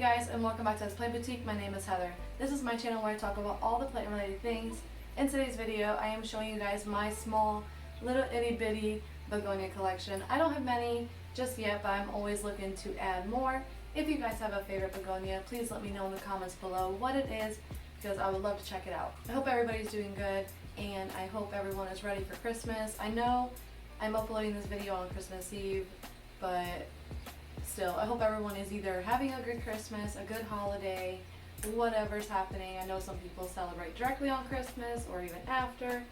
guys, and welcome back to Plant Boutique. My name is Heather. This is my channel where I talk about all the plant related things. In today's video, I am showing you guys my small little itty bitty begonia collection. I don't have many just yet, but I'm always looking to add more. If you guys have a favorite begonia, please let me know in the comments below what it is, because I would love to check it out. I hope everybody's doing good, and I hope everyone is ready for Christmas. I know I'm uploading this video on Christmas Eve, but still, I hope everyone is either having a good Christmas, a good holiday, whatever's happening. I know some people celebrate directly on Christmas or even after.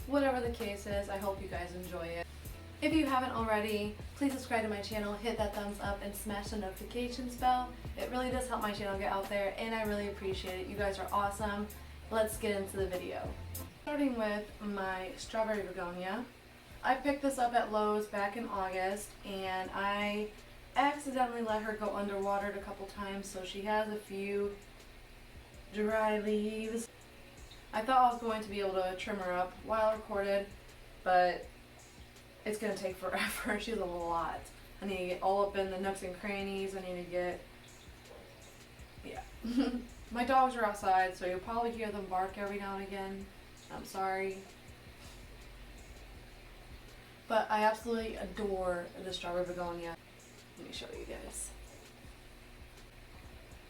Whatever the case is, I hope you guys enjoy it. If you haven't already, please subscribe to my channel, hit that thumbs up, and smash the notifications bell. It really does help my channel get out there, and I really appreciate it. You guys are awesome. Let's get into the video. Starting with my strawberry begonia. I picked this up at Lowe's back in August, and I accidentally let her go underwatered a couple times, so she has a few dry leaves. I thought I was going to be able to trim her up while I recorded, but it's going to take forever. She's a lot. I need to get all up in the nooks and crannies. I need to get, yeah. My dogs are outside, so you'll probably hear them bark every now and again. I'm sorry. But I absolutely adore the strawberry begonia. Let me show you guys.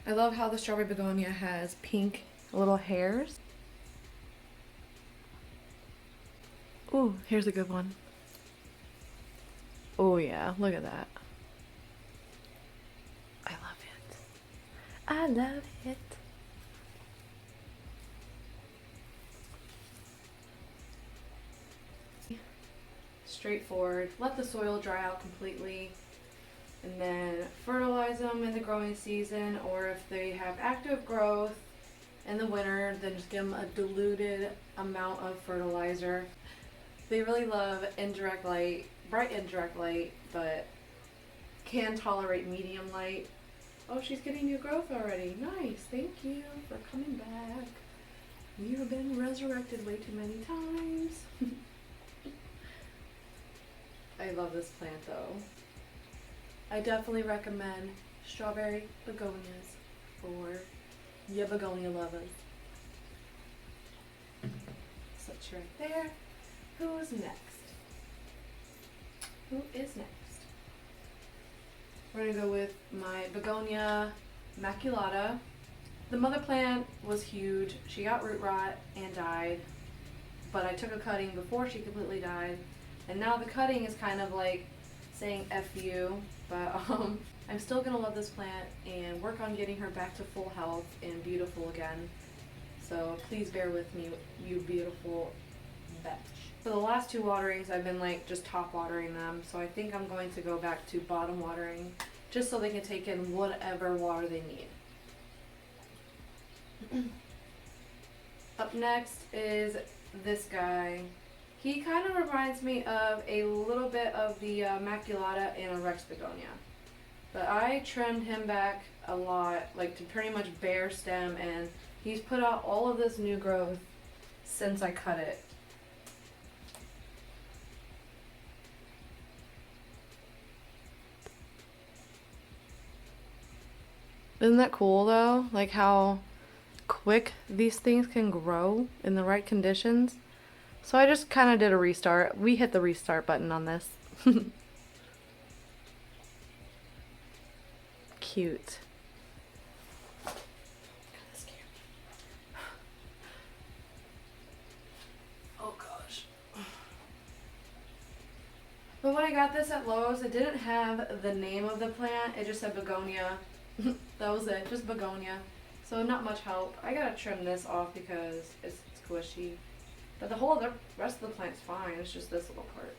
I love how the strawberry begonia has pink little hairs. Ooh, here's a good one. Oh yeah, look at that. I love it. I love it. Straightforward. Let the soil dry out completely, and then fertilize them in the growing season, or if they have active growth in the winter, then just give them a diluted amount of fertilizer. They really love indirect light, bright indirect light, but can tolerate medium light. Oh, she's getting new growth already. Nice. Thank you for coming back. You have been resurrected way too many times. I love this plant though. I definitely recommend strawberry begonias for your begonia lovers. Set you right there. Who's next? Who is next? We're gonna go with my begonia maculata. The mother plant was huge. She got root rot and died, but I took a cutting before she completely died. And now the cutting is kind of like saying F you, but I'm still going to love this plant and work on getting her back to full health and beautiful again. So please bear with me, you beautiful bitch. For the last two waterings, I've been like just top watering them. So I think I'm going to go back to bottom watering just so they can take in whatever water they need. Up next is this guy. He kind of reminds me of a little bit of the maculata and a Rex begonia. But I trimmed him back a lot, like to pretty much bare stem, and he's put out all of this new growth since I cut it. Isn't that cool though? Like how quick these things can grow in the right conditions. So I just kind of did a restart. We hit the restart button on this. Cute. Oh gosh. But when I got this at Lowe's, it didn't have the name of the plant. It just said begonia. That was it, just begonia. So not much help. I gotta trim this off because it's squishy. But the whole rest of the plant's fine. It's just this little part.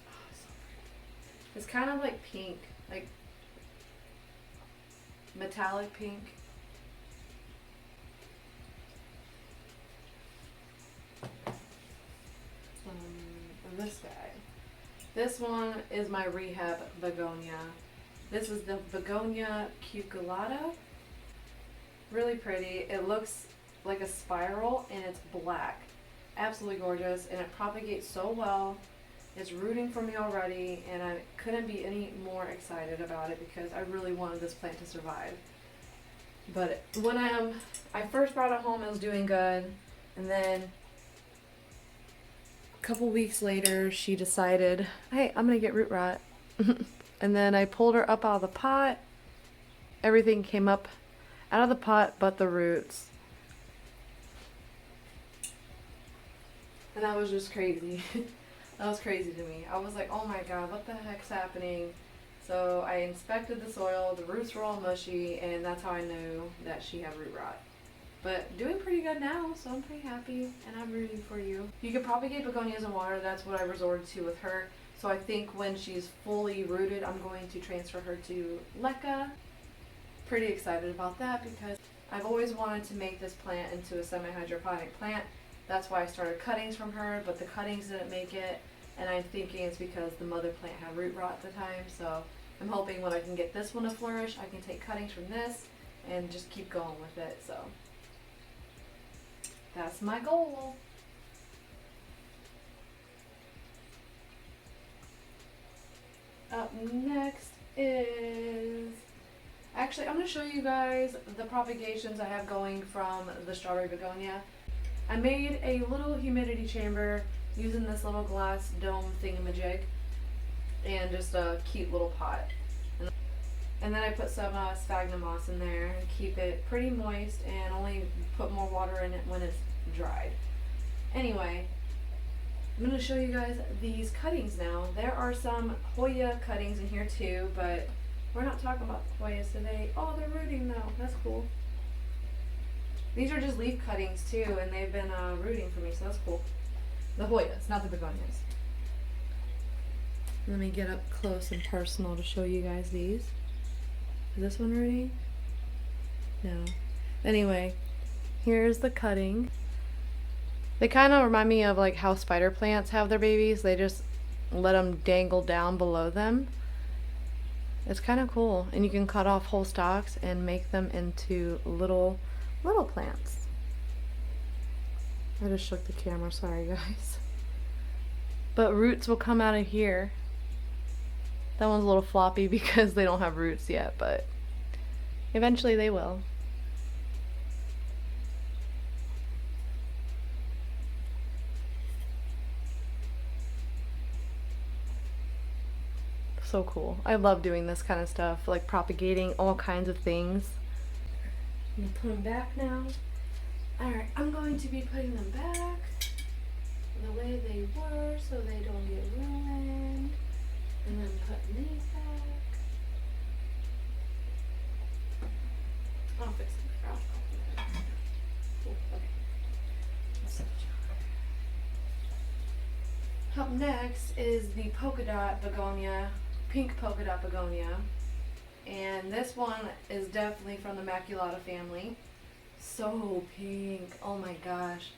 Oh, it's so pretty. It's kind of like pink, like metallic pink. This guy. This one is my rehab begonia. This is the begonia gulada. Really pretty. It looks like a spiral and it's black. Absolutely gorgeous, and it propagates so well. It's rooting for me already, and I couldn't be any more excited about it because I really wanted this plant to survive. But when I first brought it home, it was doing good, and then a couple weeks later, she decided, hey, I'm gonna get root rot. And then I pulled her up out of the pot. Everything came up out of the pot but the roots. And that was just crazy. That was crazy to me. I was like, oh my god, what the heck's happening? So I inspected the soil, the roots were all mushy, and that's how I knew that she had root rot. But doing pretty good now, so I'm pretty happy, and I'm rooting for you. You could propagate begonias in water. That's what I resorted to with her. So I think when she's fully rooted, I'm going to transfer her to leca. Pretty excited about that because I've always wanted to make this plant into a semi-hydroponic plant. That's why I started cuttings from her, but the cuttings didn't make it, and I'm thinking it's because the mother plant had root rot at the time. So I'm hoping when I can get this one to flourish, I can take cuttings from this and just keep going with it. So that's my goal. Up next is, actually I'm going to show you guys the propagations I have going from the strawberry begonia. I made a little humidity chamber using this little glass dome thingamajig and just a cute little pot. And then I put some sphagnum moss in there and keep it pretty moist and only put more water in it when it's dried. Anyway, I'm going to show you guys these cuttings now. There are some Hoya cuttings in here too, but we're not talking about Hoyas today. Oh, they're rooting though. That's cool. These are just leaf cuttings too, and they've been rooting for me, so that's cool. The Hoyas, not the begonias. Let me get up close and personal to show you guys these. Is this one rooting? No. Anyway, here's the cutting. They kind of remind me of like how spider plants have their babies. They just let them dangle down below them. It's kind of cool, and you can cut off whole stalks and make them into little plants. I just shook the camera, sorry guys. But roots will come out of here. That one's a little floppy because they don't have roots yet, but eventually they will. So cool. I love doing this kind of stuff, like propagating all kinds of things. I'm going to put them back now. Alright, I'm going to be putting them back the way they were so they don't get ruined. And then putting these back. I'll fix them. Okay. Up next is the polka dot begonia, pink polka dot begonia. And this one is definitely from the maculata family. So pink. Oh my gosh.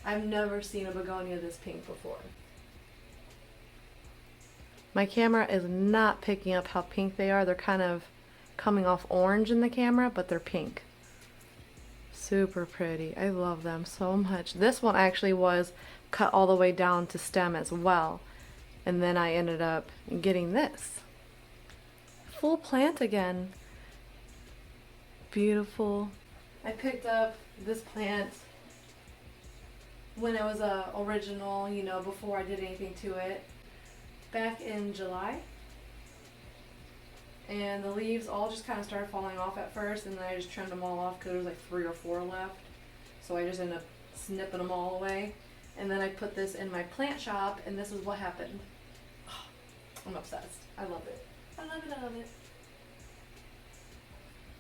I've never seen a begonia this pink before. My camera is not picking up how pink they are. They're kind of coming off orange in the camera, but they're pink. Super pretty. I love them so much. This one actually was cut all the way down to stem as well. And then I ended up getting this. Full plant again. Beautiful. I picked up this plant when it was original, you know, before I did anything to it, back in July. And the leaves all just kind of started falling off at first, and then I just trimmed them all off because there was like 3 or 4 left. So I just ended up snipping them all away. And then I put this in my plant shop, and this is what happened. Oh, I'm obsessed. I love it. I love it, I love it.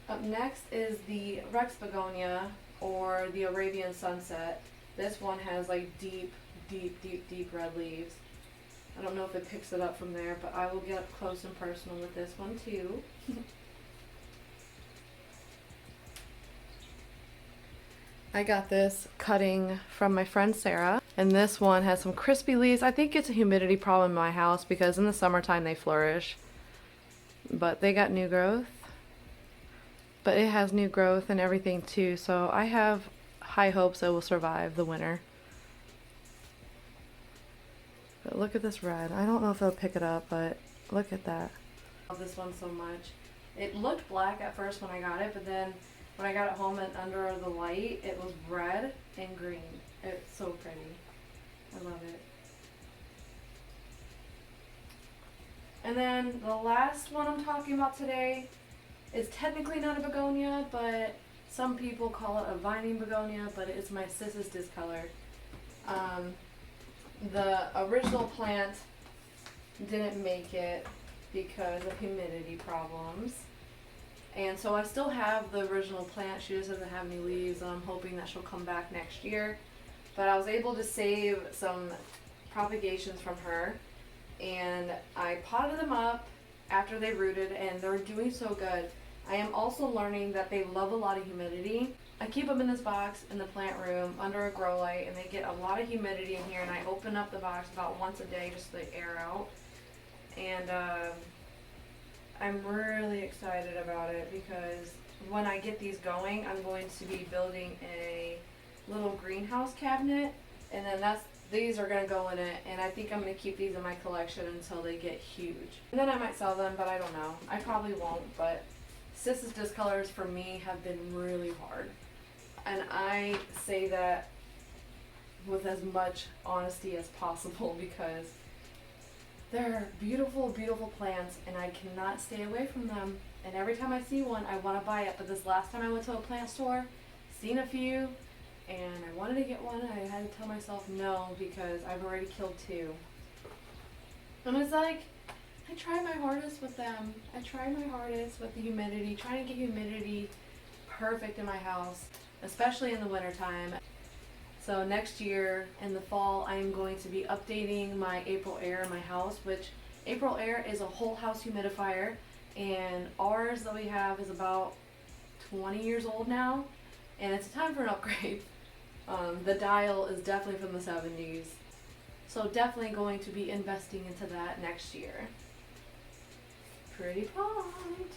Up next is the Rex begonia, or the Arabian sunset. This one has like deep red leaves. I don't know if it picks it up from there, but I will get up close and personal with this one too. I got this cutting from my friend Sarah, and this one has some crispy leaves. I think it's a humidity problem in my house because in the summertime they flourish, but they got new growth. But it has new growth and everything too, so I have high hopes it will survive the winter. But look at this red. I don't know if it'll pick it up, but look at that. I love this one so much. It looked black at first when I got it, but then when I got it home and under the light, it was red and green. It's so pretty. I love it. And then the last one I'm talking about today is technically not a begonia, but some people call it a vining begonia, but it's my sis's discolor. The original plant didn't make it because of humidity problems. And so I still have the original plant. She just doesn't have any leaves, and I'm hoping that she'll come back next year. But I was able to save some propagations from her, and I potted them up after they rooted, and they're doing so good. I am also learning that they love a lot of humidity. I keep them in this box in the plant room under a grow light, and they get a lot of humidity in here, and I open up the box about once a day just to let air out. And I'm really excited about it because when I get these going, I'm going to be building a little greenhouse cabinet, and then these are going to go in it, and I think I'm going to keep these in my collection until they get huge. And then I might sell them, but I don't know. I probably won't, but Sis's discolors for me have been really hard. And I say that with as much honesty as possible because they're beautiful, beautiful plants, and I cannot stay away from them. And every time I see one, I want to buy it. But this last time I went to a plant store, seen a few, and I wanted to get one, and I had to tell myself no because I've already killed 2. And it's like, I try my hardest with them. I try my hardest with the humidity, trying to get humidity perfect in my house, especially in the wintertime. So next year in the fall, I'm going to be updating my April Air in my house, which April Air is a whole house humidifier, and ours that we have is about 20 years old now, and it's time for an upgrade. The dial is definitely from the 70s, so definitely going to be investing into that next year. Pretty pumped.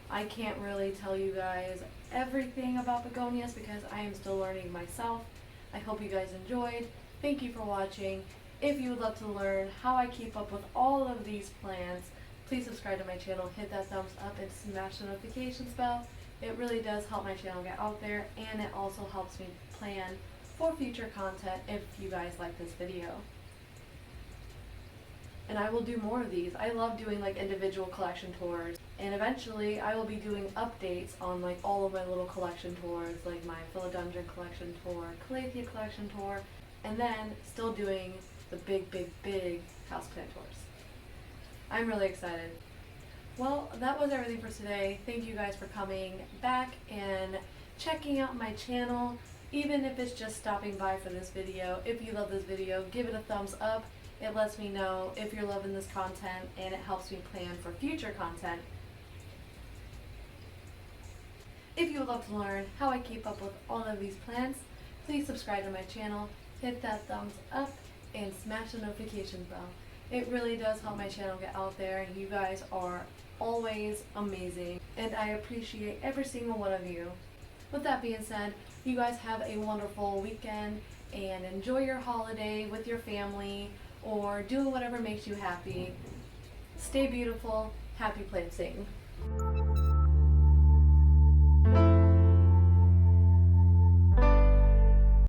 I can't really tell you guys everything about begonias because I am still learning myself. I hope you guys enjoyed. Thank you for watching. If you would love to learn how I keep up with all of these plants, please subscribe to my channel, hit that thumbs up, and smash the notifications bell. It really does help my channel get out there, and it also helps me plan for future content if you guys like this video. And I will do more of these. I love doing like individual collection tours, and eventually I will be doing updates on like all of my little collection tours, like my philodendron collection tour, calathea collection tour, and then still doing the big houseplant tours. I'm really excited. Well, that was everything for today. Thank you guys for coming back and checking out my channel, even if it's just stopping by for this video. If you love this video, give it a thumbs up. It lets me know if you're loving this content, and it helps me plan for future content. If you would love to learn how I keep up with all of these plants, please subscribe to my channel, hit that thumbs up, and smash the notification bell. It really does help my channel get out there, and you guys are always amazing, and I appreciate every single one of you. With that being said, you guys have a wonderful weekend, and enjoy your holiday with your family, or doing whatever makes you happy. Stay beautiful. Happy planting.